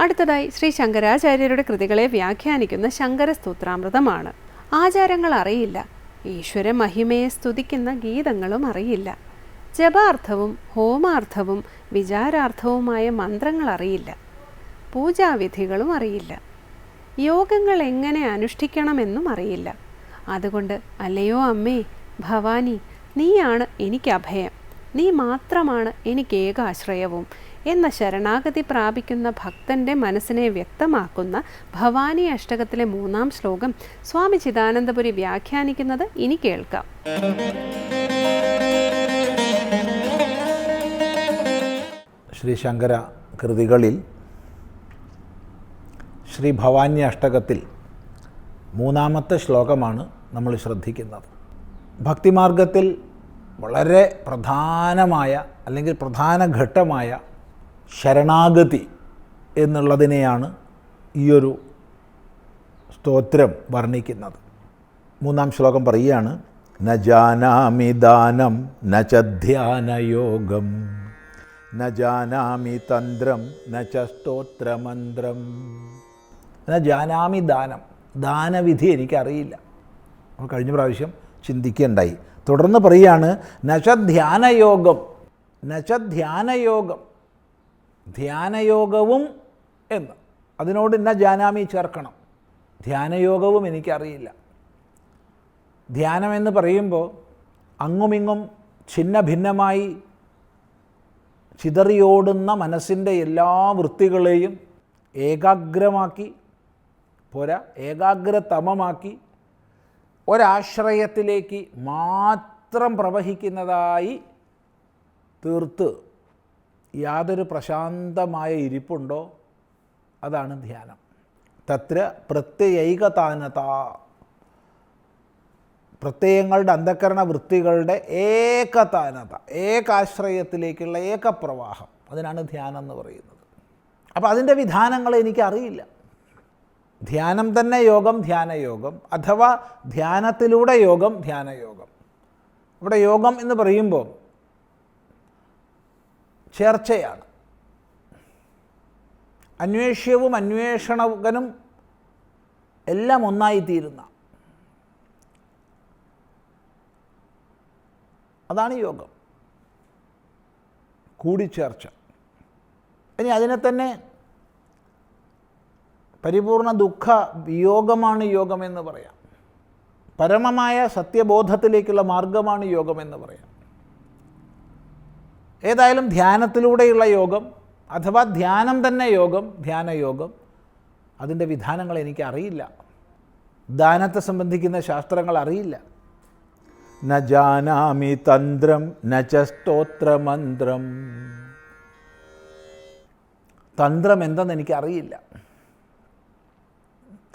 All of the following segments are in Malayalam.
അടുത്തതായി ശ്രീ ശങ്കരാചാര്യരുടെ കൃതികളെ വ്യാഖ്യാനിക്കുന്ന ശങ്കരസ്തോത്രാമൃതമാണ്. ആചാരങ്ങൾ അറിയില്ല, ഈശ്വര മഹിമയെ സ്തുതിക്കുന്ന ഗീതങ്ങളും അറിയില്ല, ജപാർത്ഥവും ഹോമാർത്ഥവും വിചാരാർത്ഥവുമായ മന്ത്രങ്ങൾ അറിയില്ല, പൂജാവിധികളും അറിയില്ല, യോഗങ്ങൾ എങ്ങനെ അനുഷ്ഠിക്കണമെന്നും അറിയില്ല. അതുകൊണ്ട് അല്ലയോ അമ്മേ ഭവാനി, നീയാണ് എനിക്ക് അഭയം, നീ മാത്രമാണ് എനിക്ക് ഏകാശ്രയവും എന്ന ശരണാഗതി പ്രാപിക്കുന്ന ഭക്തൻ്റെ മനസ്സിനെ വ്യക്തമാക്കുന്ന ഭവാനി അഷ്ടകത്തിലെ 3-ാം ശ്ലോകം സ്വാമി ചിദാനന്ദപുരി വ്യാഖ്യാനിക്കുന്നത് ഇനി കേൾക്കാം. ശ്രീ ശങ്കര കൃതികളിൽ ശ്രീ ഭവാനി അഷ്ടകത്തിൽ 3-ാമത്തെ ശ്ലോകമാണ് നമ്മൾ ശ്രദ്ധിക്കുന്നത്. ഭക്തിമാർഗത്തിൽ വളരെ പ്രധാനമായ അല്ലെങ്കിൽ പ്രധാന ഘട്ടമായ ശരണാഗതി എന്നുള്ളതിനെയാണ് ഈയൊരു സ്തോത്രം വർണ്ണിക്കുന്നത്. 3-ാം ശ്ലോകം പറയുകയാണ്, ന ജാനാമി ദാനം ന ച ധ്യാനയോഗം ന ജാനാമി തന്ത്രം ന ച സ്തോത്രമന്ത്രം. ന ജാനാമി ദാനം, ദാനവിധി എനിക്കറിയില്ല. നമ്മൾ കഴിഞ്ഞ പ്രാവശ്യം ചിന്തിക്കുകയുണ്ടായി. തുടർന്ന് പറയുകയാണ് നച ധ്യാനയോഗം, നച ധ്യാനയോഗം, ധ്യാനയോഗവും എന്ന് അതിനോട് ന ജാനാമി ചേർക്കണം. ധ്യാനയോഗവും എനിക്കറിയില്ല. ധ്യാനമെന്ന് പറയുമ്പോൾ അങ്ങുമിങ്ങും ഛിന്ന ഭിന്നമായി ചിതറിയോടുന്ന മനസ്സിൻ്റെ എല്ലാ വൃത്തികളെയും ഏകാഗ്രമാക്കി പോരാ, ഏകാഗ്രതമമാക്കി ഒരാശ്രയത്തിലേക്ക് മാത്രം പ്രവഹിക്കുന്നതായി തീർത്ത് യാതൊരു പ്രശാന്തമായ ഇരിപ്പുണ്ടോ, അതാണ് ധ്യാനം. തത്ര പ്രത്യയൈകതാനത, പ്രത്യയങ്ങളുടെ അന്ധക്കരണ വൃത്തികളുടെ ഏകതാനത, ഏകാശ്രയത്തിലേക്കുള്ള ഏകപ്രവാഹം, അതിനാണ് ധ്യാനം എന്ന് പറയുന്നത്. അപ്പോൾ അതിൻ്റെ വിധാനങ്ങൾ എനിക്കറിയില്ല. ധ്യാനം തന്നെ യോഗം, ധ്യാനയോഗം, അഥവാ ധ്യാനത്തിലൂടെ യോഗം, ധ്യാനയോഗം. ഇവിടെ യോഗം എന്ന് പറയുമ്പോൾ ചേർച്ചയാണ്. അന്വേഷ്യവും അന്വേഷണകനും എല്ലാം ഒന്നായിത്തീരുന്ന, അതാണ് യോഗം, കൂടിച്ചേർച്ച. ഇനി അതിനെ തന്നെ പരിപൂർണ ദുഃഖ വിയോഗമാണ് യോഗമെന്ന് പറയാം. പരമമായ സത്യബോധത്തിലേക്കുള്ള മാർഗമാണ് യോഗമെന്ന് പറയാം. ഏതായാലും ധ്യാനത്തിലൂടെയുള്ള യോഗം അഥവാ ധ്യാനം തന്നെ യോഗം, ധ്യാനയോഗം, അതിൻ്റെ വിധാനങ്ങൾ എനിക്കറിയില്ല. ദാനത്തെ സംബന്ധിക്കുന്ന ശാസ്ത്രങ്ങൾ അറിയില്ല. ന ജാനാമി തന്ത്രം ന ച സ്തോത്രമന്ത്രം. തന്ത്രം എന്തെന്ന് എനിക്കറിയില്ല.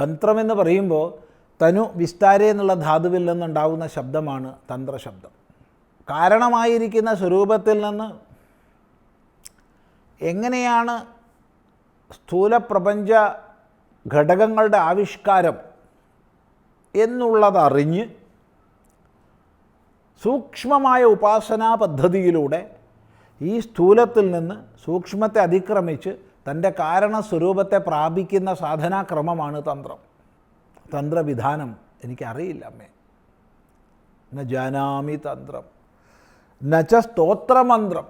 തന്ത്രമെന്ന് പറയുമ്പോൾ തനു വിസ്താര എന്നുള്ള ധാതുവിൽ നിന്നുണ്ടാകുന്ന ശബ്ദമാണ് തന്ത്രശബ്ദം. കാരണമായിരിക്കുന്ന സ്വരൂപത്തിൽ നിന്ന് എങ്ങനെയാണ് സ്ഥൂലപ്രപഞ്ച ഘടകങ്ങളുടെ ആവിഷ്കാരം എന്നുള്ളതറിഞ്ഞ് സൂക്ഷ്മമായ ഉപാസനാ പദ്ധതിയിലൂടെ ഈ സ്ഥൂലത്തിൽ നിന്ന് സൂക്ഷ്മത്തെ അതിക്രമിച്ച് തൻ്റെ കാരണസ്വരൂപത്തെ പ്രാപിക്കുന്ന സാധനാക്രമമാണ് തന്ത്രം. തന്ത്രവിധാനം എനിക്കറിയില്ല അമ്മേ. ന ജാനാമി തന്ത്രം ന ച സ്തോത്രമന്ത്രം.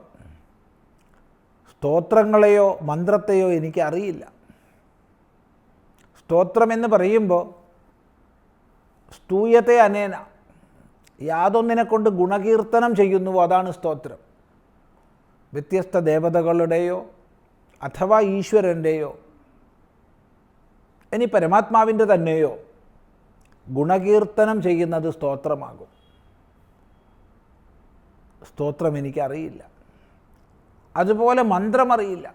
സ്തോത്രങ്ങളെയോ മന്ത്രത്തെയോ എനിക്കറിയില്ല. സ്തോത്രമെന്ന് പറയുമ്പോൾ സ്തൂയത്തെ അനേന, യാതൊന്നിനെ കൊണ്ട് ഗുണകീർത്തനം ചെയ്യുന്നുവോ അതാണ് സ്തോത്രം. വ്യത്യസ്ത ദേവതകളുടെയോ അഥവാ ഈശ്വരൻ്റെയോ ഇനി പരമാത്മാവിൻ്റെ തന്നെയോ ഗുണകീർത്തനം ചെയ്യുന്നത് സ്തോത്രമാകും. സ്തോത്രം എനിക്കറിയില്ല. അതുപോലെ മന്ത്രമറിയില്ല.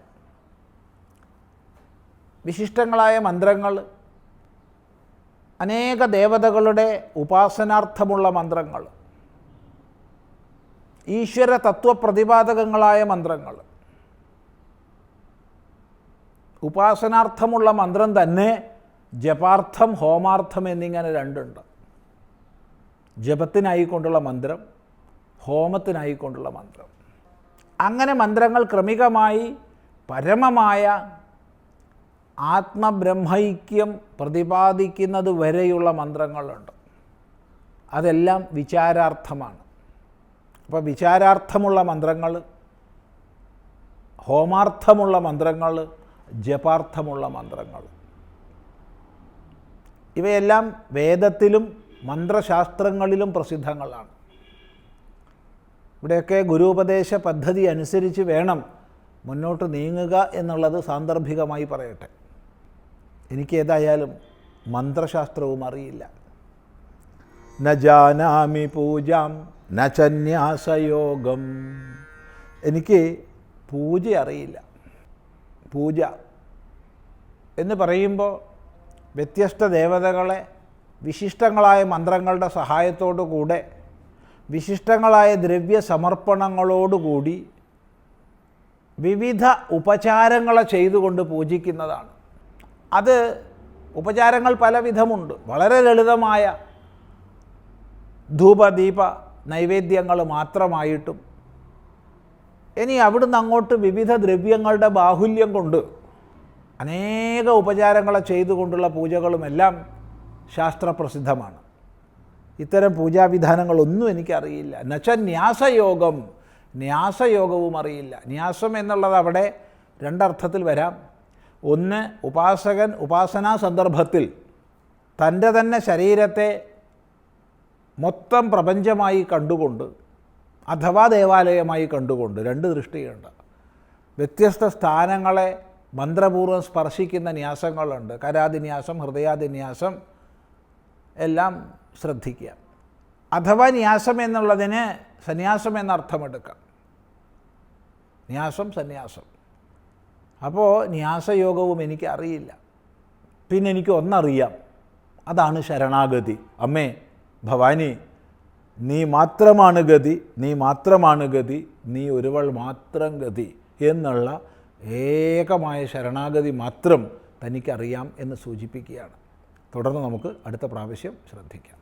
വിശിഷ്ടങ്ങളായ മന്ത്രങ്ങൾ, അനേക ദേവതകളുടെ ഉപാസനാർത്ഥമുള്ള മന്ത്രങ്ങൾ, ഈശ്വര തത്വപ്രതിപാദകങ്ങളായ മന്ത്രങ്ങൾ, ഉപാസനാർത്ഥമുള്ള മന്ത്രം തന്നെ ജപാർത്ഥം, ഹോമാർത്ഥം എന്നിങ്ങനെ രണ്ടുണ്ട്. ജപത്തിനായിക്കൊണ്ടുള്ള മന്ത്രം, ഹോമത്തിനായിക്കൊണ്ടുള്ള മന്ത്രം. അങ്ങനെ മന്ത്രങ്ങൾ ക്രമികമായി പരമമായ ആത്മബ്രഹ്മൈക്യം പ്രതിപാദിക്കുന്നത് വരെയുള്ള മന്ത്രങ്ങളുണ്ട്. അതെല്ലാം വിചാരാർത്ഥമാണ്. അപ്പോൾ വിചാരാർത്ഥമുള്ള മന്ത്രങ്ങൾ, ഹോമാർത്ഥമുള്ള മന്ത്രങ്ങൾ, ജപാർത്ഥമുള്ള മന്ത്രങ്ങൾ, ഇവയെല്ലാം വേദത്തിലും മന്ത്രശാസ്ത്രങ്ങളിലും പ്രസിദ്ധങ്ങളാണ്. ഇവിടെയൊക്കെ ഗുരുപദേശ പദ്ധതി അനുസരിച്ച് വേണം മുന്നോട്ട് നീങ്ങുക എന്നുള്ളത് സാന്ദർഭികമായി പറയട്ടെ. എനിക്കേതായാലും മന്ത്രശാസ്ത്രവും അറിയില്ല. ന ജാനാമി പൂജാം ന ചന്യാസയോഗം. എനിക്ക് പൂജ അറിയില്ല. പൂജ എന്ന് പറയുമ്പോൾ വ്യത്യസ്ത ദേവതകളെ വിശിഷ്ടങ്ങളായ മന്ത്രങ്ങളുടെ സഹായത്തോടു കൂടെ വിശിഷ്ടങ്ങളായ ദ്രവ്യ സമർപ്പണങ്ങളോടുകൂടി വിവിധ ഉപചാരങ്ങളെ ചെയ്തുകൊണ്ട് പൂജിക്കുന്നതാണ്. അത് ഉപചാരങ്ങൾ പലവിധമുണ്ട്. വളരെ ലളിതമായ ധൂപദീപ നൈവേദ്യങ്ങൾ മാത്രമായിട്ടും ഇനി അവിടുന്ന് അങ്ങോട്ട് വിവിധ ദ്രവ്യങ്ങളുടെ ബാഹുല്യം കൊണ്ട് അനേക ഉപചാരങ്ങളെ ചെയ്തുകൊണ്ടുള്ള പൂജകളുമെല്ലാം ശാസ്ത്രപ്രസിദ്ധമാണ്. ഇത്തരം പൂജാവിധാനങ്ങളൊന്നും എനിക്കറിയില്ല. എന്നുവെച്ച ന്യാസയോഗം, ന്യാസയോഗവും അറിയില്ല. ന്യാസം എന്നുള്ളത് അവിടെ രണ്ടർത്ഥത്തിൽ വരാം. ഒന്ന്, ഉപാസകൻ ഉപാസനാ സന്ദർഭത്തിൽ തൻ്റെ തന്നെ ശരീരത്തെ മൊത്തം പ്രപഞ്ചമായി കണ്ടുകൊണ്ട് അഥവാ ദേവാലയമായി കണ്ടുകൊണ്ട്, രണ്ട് ദൃഷ്ടിയുണ്ട്. വ്യത്യസ്ത സ്ഥാനങ്ങളെ മന്ത്രപൂർവ്വം സ്പർശിക്കുന്ന ന്യാസങ്ങളുണ്ട്. കരാദിന്യാസം, ഹൃദയാദിന്യാസം എല്ലാം ശ്രദ്ധിക്കുക. അഥവാ ന്യാസം എന്നുള്ളതിന് സന്യാസം എന്നർത്ഥമെടുക്കാം. ന്യാസം, സന്യാസം. അപ്പോൾ ന്യാസയോഗവും എനിക്ക് അറിയില്ല. പിന്നെ എനിക്ക് ഒന്നറിയാം, അതാണ് ശരണാഗതി. അമ്മേ ഭവാനി, നീ മാത്രമാണ് ഗതി, നീ മാത്രമാണ് ഗതി, നീ ഒരുവൾ മാത്രം ഗതി എന്നുള്ള ഏകമായ ശരണാഗതി മാത്രം തനിക്കറിയാം എന്ന് സൂചിപ്പിക്കുകയാണ്. തുടർന്ന് നമുക്ക് അടുത്ത പ്രാവശ്യം ശ്രദ്ധിക്കാം.